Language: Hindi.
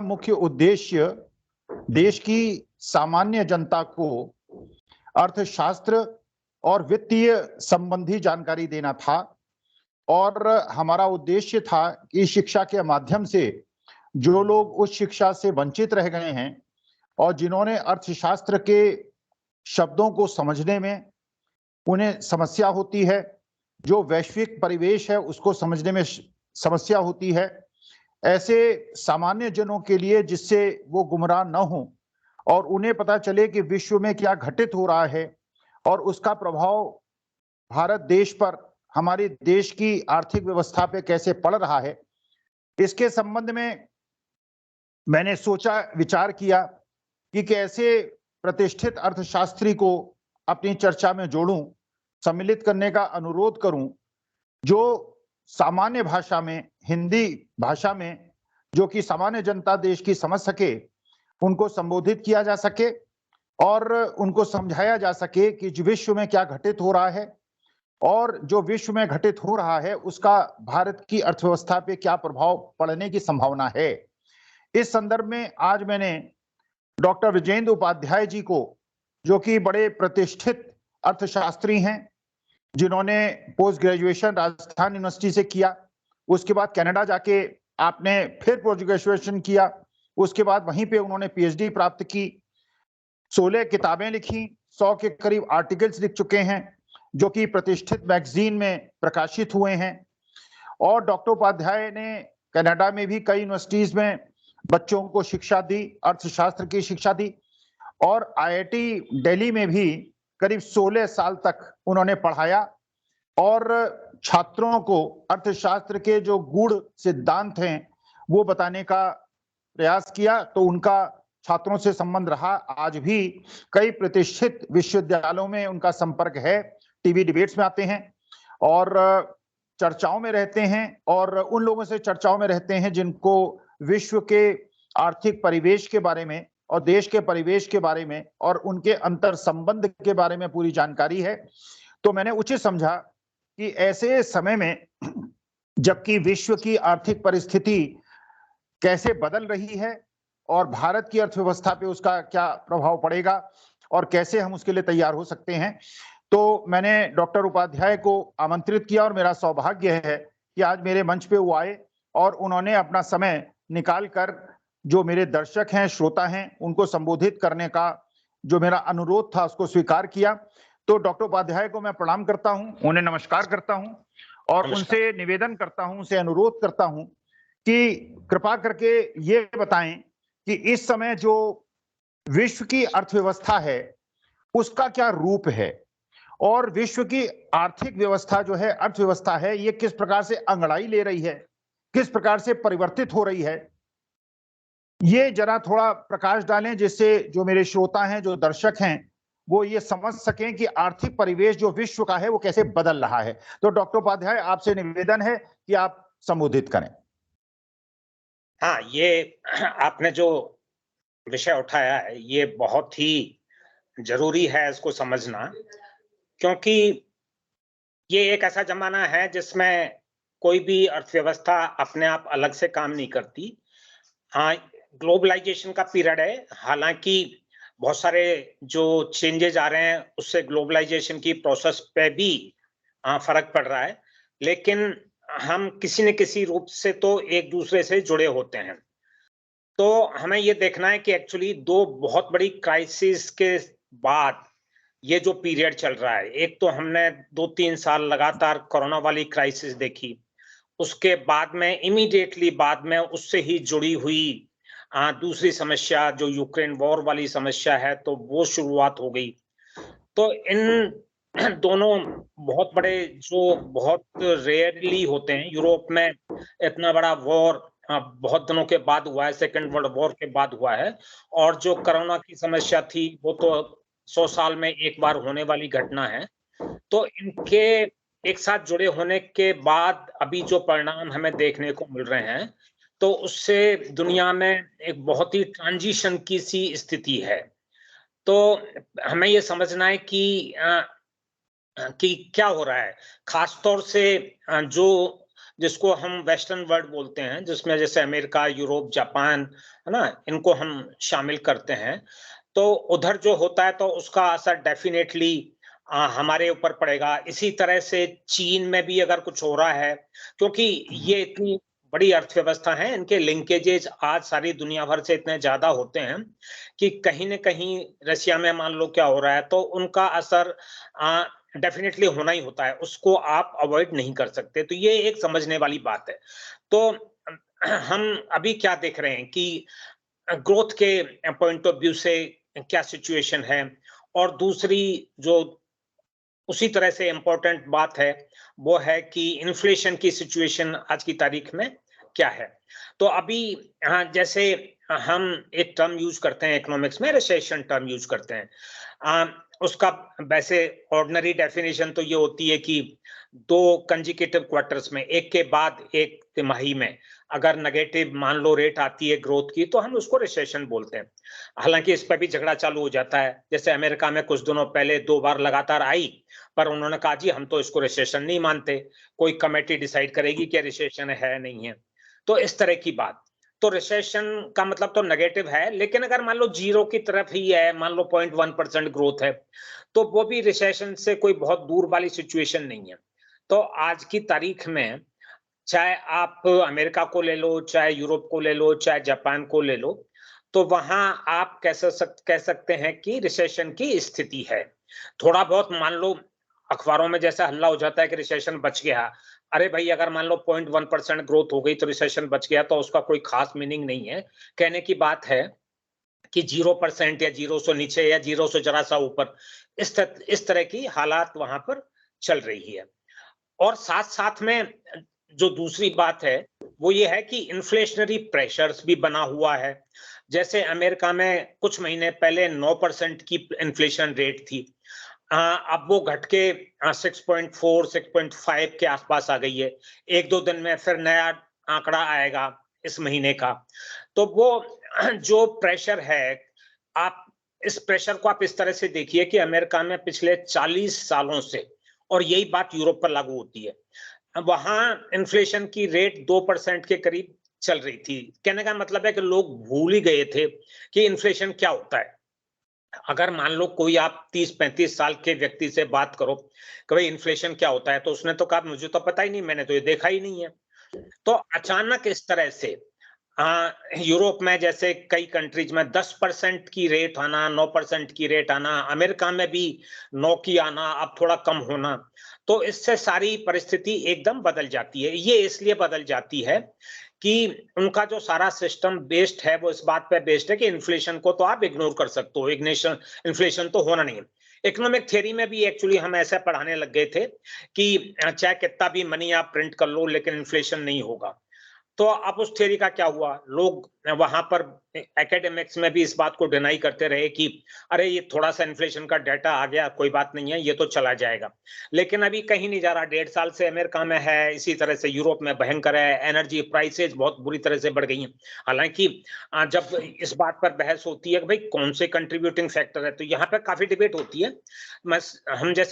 मुख्य उद्देश्य देश की सामान्य जनता को अर्थशास्त्र और वित्तीय संबंधी जानकारी देना था और हमारा उद्देश्य था कि शिक्षा के माध्यम से जो लोग उस शिक्षा से वंचित रह गए हैं और जिन्होंने अर्थशास्त्र के शब्दों को समझने में उन्हें समस्या होती है, जो वैश्विक परिवेश है उसको समझने में समस्या होती है, ऐसे सामान्य जनों के लिए जिससे वो गुमराह न हो और उन्हें पता चले कि विश्व में क्या घटित हो रहा है और उसका प्रभाव भारत देश पर, हमारे देश की आर्थिक व्यवस्था पे कैसे पड़ रहा है, इसके संबंध में मैंने सोचा, विचार किया कि कैसे प्रतिष्ठित अर्थशास्त्री को अपनी चर्चा में जोड़ूं, सम्मिलित करने का अनुरोध करूं, जो सामान्य भाषा में, हिंदी भाषा में, जो कि सामान्य जनता देश की समझ सके, उनको संबोधित किया जा सके और उनको समझाया जा सके कि विश्व में क्या घटित हो रहा है और जो विश्व में घटित हो रहा है उसका भारत की अर्थव्यवस्था पे क्या प्रभाव पड़ने की संभावना है। इस संदर्भ में आज मैंने डॉक्टर विजेंद्र उपाध्याय जी को, जो कि बड़े प्रतिष्ठित अर्थशास्त्री हैं, जिन्होंने पोस्ट ग्रेजुएशन राजस्थान यूनिवर्सिटी से किया, उसके बाद कनाडा जाके आपने फिर पोस्ट ग्रेजुएशन किया, उसके बाद वहीं पे उन्होंने पीएचडी प्राप्त की, 16 किताबें लिखी, 100 के करीब आर्टिकल्स लिख चुके हैं जो कि प्रतिष्ठित मैगजीन में प्रकाशित हुए हैं। और डॉक्टर उपाध्याय ने कनाडा में भी कई यूनिवर्सिटीज में बच्चों को शिक्षा दी, अर्थशास्त्र की शिक्षा दी और आईआईटी दिल्ली में भी करीब 16 साल तक उन्होंने पढ़ाया और छात्रों को अर्थशास्त्र के जो गूढ़ सिद्धांत हैं वो बताने का प्रयास किया। तो उनका छात्रों से संबंध रहा, आज भी कई प्रतिष्ठित विश्वविद्यालयों में उनका संपर्क है, टीवी डिबेट्स में आते हैं और चर्चाओं में रहते हैं और उन लोगों से चर्चाओं में रहते हैं जिनको विश्व के आर्थिक परिवेश के बारे में और देश के परिवेश के बारे में और उनके अंतर संबंध के बारे में पूरी जानकारी है। तो मैंने उचित समझा कि ऐसे समय में, जबकि विश्व की आर्थिक परिस्थिति कैसे बदल रही है और भारत की अर्थव्यवस्था पे उसका क्या प्रभाव पड़ेगा और कैसे हम उसके लिए तैयार हो सकते हैं, तो मैंने डॉक्टर उपाध्याय को आमंत्रित किया और मेरा सौभाग्य है कि आज मेरे मंच पे वो आए और उन्होंने अपना समय निकाल कर जो मेरे दर्शक हैं, श्रोता हैं, उनको संबोधित करने का जो मेरा अनुरोध था उसको स्वीकार किया। तो डॉक्टर उपाध्याय को मैं प्रणाम करता हूं, उन्हें नमस्कार करता हूं और उनसे निवेदन करता हूं, उनसे अनुरोध करता हूं कि कृपा करके ये बताएं कि इस समय जो विश्व की अर्थव्यवस्था है उसका क्या रूप है और विश्व की आर्थिक व्यवस्था जो है, अर्थव्यवस्था है, ये किस प्रकार से अंगड़ाई ले रही है, किस प्रकार से परिवर्तित हो रही है, ये जरा थोड़ा प्रकाश डालें जिससे जो मेरे श्रोता हैं, जो दर्शक हैं, वो ये समझ सकें कि आर्थिक परिवेश जो विश्व का है वो कैसे बदल रहा है। तो डॉक्टर उपाध्याय, आपसे निवेदन है कि आप संबोधित करें। हाँ, ये आपने जो विषय उठाया है ये बहुत ही जरूरी है इसको समझना, क्योंकि ये एक ऐसा जमाना है जिसमें कोई भी अर्थव्यवस्था अपने आप अलग से काम नहीं करती। हाँ, ग्लोबलाइजेशन का पीरियड है, हालांकि बहुत सारे जो चेंजेस आ रहे हैं उससे ग्लोबलाइजेशन की प्रोसेस पे भी फर्क पड़ रहा है, लेकिन हम किसी न किसी रूप से तो एक दूसरे से जुड़े होते हैं। तो हमें ये देखना है कि एक्चुअली दो बहुत बड़ी क्राइसिस के बाद ये जो पीरियड चल रहा है, एक तो हमने 2-3 साल लगातार कोरोना वाली क्राइसिस देखी, उसके बाद में इमीडिएटली बाद में उससे ही जुड़ी हुई दूसरी समस्या जो यूक्रेन वॉर वाली समस्या है, तो वो शुरुआत हो गई। तो इन दोनों बहुत बड़े जो बहुत रेयरली होते हैं, यूरोप में इतना बड़ा वॉर बहुत दिनों के बाद हुआ है, सेकेंड वर्ल्ड वॉर के बाद हुआ है, और जो कोरोना की समस्या थी वो तो 100 साल में एक बार होने वाली घटना है। तो इनके एक साथ जुड़े होने के बाद अभी जो परिणाम हमें देखने को मिल रहे हैं, तो उससे दुनिया में एक बहुत ही ट्रांजिशन की सी स्थिति है। तो हमें ये समझना है कि क्या हो रहा है, खासतौर से जो जिसको हम वेस्टर्न वर्ल्ड बोलते हैं, जिसमें जैसे अमेरिका, यूरोप, जापान, है ना? इनको हम शामिल करते हैं। तो उधर जो होता है तो उसका असर डेफिनेटली हमारे ऊपर पड़ेगा। इसी तरह से चीन में भी अगर कुछ हो रहा है, क्योंकि ये इतनी बड़ी अर्थव्यवस्था है, इनके लिंकेजेस आज सारी दुनिया भर से इतने ज़्यादा होते हैं कि कहीं न कहीं रशिया में मान लो क्या हो रहा है, तो उनका असर डेफिनिटली होना ही होता है, उसको आप अवॉइड नहीं कर सकते। तो ये एक समझने वाली बात है। तो हम अभी क्या देख रहे हैं कि ग्रोथ के पॉइंट ऑफ व्यू से क्या सिचुएशन है, और दूसरी जो उसी तरह से इम्पोर्टेंट बात है, वो है कि इन्फ्लेशन की सिचुएशन आज की तारीख में क्या है। तो अभी जैसे हम एक टर्म यूज़ करते हैं इकोनॉमिक्स में, रिसेशन टर्म यूज़ करते हैं। उसका वैसे ऑर्डिनरी डेफिनिशन तो ये होती है कि 2 कंसेक्यूटिव क्वार्टर्स में, एक के बाद एक तिमाही में अगर नेगेटिव मान लो रेट आती है ग्रोथ की, तो हम उसको रिसेशन बोलते हैं। हालाँकि इस पे भी झगड़ा चालू हो जाता है। जैसे अमेरिका में कुछ दिनों पहले 2 बार लगातार आई, पर उन्होंने कहा जी हम तो इसको रिसेशन नहीं मानते, कोई कमेटी डिसाइड करेगी कि रिसेशन है नहीं है। तो इस तरह की बात। तो रिसेशन का मतलब तो नेगेटिव है, लेकिन अगर मान लो जीरो की तरफ ही है, मान लो 0.1% ग्रोथ है, तो वो भी रिसेशन से कोई बहुत दूर वाली सिचुएशन नहीं है। तो आज की तारीख में चाहे आप अमेरिका को ले लो, चाहे यूरोप को ले लो, चाहे जापान को ले लो, तो वहां आप कह सकते हैं कि रिसेशन की स्थिति है। थोड़ा बहुत मान लो अखबारों में जैसा हल्ला हो जाता है कि रिसेशन बच गया। अरे भाई, अगर मान लो 0.1% ग्रोथ हो गई तो रिसेशन बच गया, तो उसका कोई खास मीनिंग नहीं है। कहने की बात है कि 0% या 0 से नीचे या 0 से जरा सा ऊपर, इस तरह की हालात वहां पर चल रही है। और साथ-साथ में जो दूसरी बात है, वो ये है कि इन्फ्लेशनरी प्रेशर्स भी बना हुआ है। जैसे अमेरिका में कुछ महीने पहले 9% की इन्फ्लेशन रेट थी। अब वो घट के 6.4, 6.5 के आसपास आ गई है। 1-2 दिन में फिर नया आंकड़ा आएगा इस महीने का। तो वो जो प्रेशर है, आप इस प्रेशर को आप इस तरह से देखिए कि अमेरिका में पिछले 40 सालों से, और यही बात यूरोप पर लागू होती है, वहां इन्फ्लेशन की रेट 2% के करीब चल रही थी। कहने का मतलब है कि लोग भूल ही गए थे कि इन्फ्लेशन क्या होता है। अगर मान लो कोई आप 30-35 साल के व्यक्ति से बात करो कि भाई इन्फ्लेशन क्या होता है, तो उसने तो कहा मुझे तो पता ही नहीं, मैंने तो ये देखा ही नहीं है। तो अचानक इस तरह से यूरोप में जैसे कई कंट्रीज में 10% की रेट आना, 9% की रेट आना, अमेरिका में भी 9 की आना, अब थोड़ा कम होना, तो इससे सारी परिस्थिति एकदम बदल जाती है। ये इसलिए बदल जाती है कि उनका जो सारा सिस्टम बेस्ड है, वो इस बात पे बेस्ड है कि इन्फ्लेशन को तो आप इग्नोर कर सकते हो, इग्नेशन इन्फ्लेशन तो होना नहीं है। इकोनॉमिक थ्योरी में भी एक्चुअली हम ऐसा पढ़ाने लग गए थे कि चाहे कितना भी मनी आप प्रिंट कर लो, लेकिन इन्फ्लेशन नहीं होगा। तो अब उस थ्योरी का क्या हुआ? लोग वहां पर एकेडमिक्स में भी इस बात को डिनाई करते रहे कि अरे ये थोड़ा सा इन्फ्लेशन का डाटा आ गया, कोई बात नहीं है, ये तो चला जाएगा। लेकिन अभी कहीं नहीं जा रहा। 1.5 साल से अमेरिका में है, इसी तरह से यूरोप में भयंकर है। एनर्जी प्राइसेस बहुत बुरी तरह से बढ़ गई हैं। हालांकि जब इस बात पर बहस होती है कि भाई कौन से कंट्रीब्यूटिंग फैक्टर है, तो यहाँ पे काफी डिबेट होती है। हम जैसे